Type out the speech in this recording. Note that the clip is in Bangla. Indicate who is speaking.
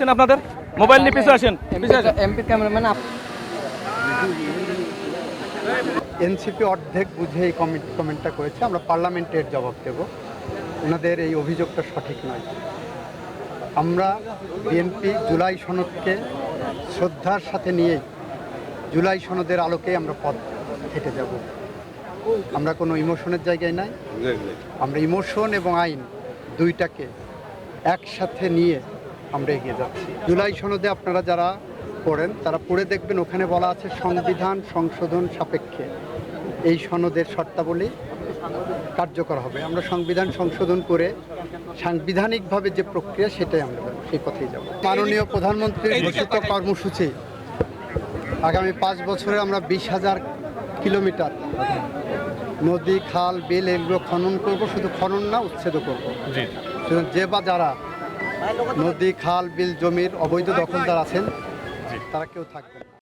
Speaker 1: আসছেন আপনাদের? মোবাইল নিয়ে পিছু আসেন,
Speaker 2: এমপি ক্যামেরাম্যান।
Speaker 3: এনসিপি অর্ধেক বুঝে এই কমেন্টটা করেছে। আমরা পার্লামেন্টের জবাব দেব। ওনাদের এই অভিযোগটা সঠিক নয়। আমরা বিএনপি জুলাই সনদকে শ্রদ্ধার সাথে নিয়ে জুলাই সনদের আলোকে আমরা পথ হেঁটে যাব। আমরা কোনো ইমোশনের জায়গায় নাই। আমরা ইমোশন এবং আইন দুইটাকে একসাথে নিয়ে আমরা এগিয়ে যাচ্ছি। জুলাই সনদে আপনারা যারা পড়েন তারা পড়ে দেখবেন, ওখানে বলা আছে সংবিধান সংশোধন সাপেক্ষে এই সনদের শর্তাবলী কার্যকর হবে। আমরা সংবিধান সংশোধন করে সাংবিধানিকভাবে যে প্রক্রিয়া সেটাই আমরা সেই পথেই যাব। মাননীয় প্রধানমন্ত্রীর ঘোষিত কর্মসূচি আগামী 5 বছরে আমরা 20,000 কিলোমিটার নদী খাল বিল এগুলো খনন করব। শুধু খনন না, উচ্ছেদ করবো। যে বা যারা নদী খাল বিল জমির অবৈধ দখলদার আছেন তারা কেউ থাকবে না।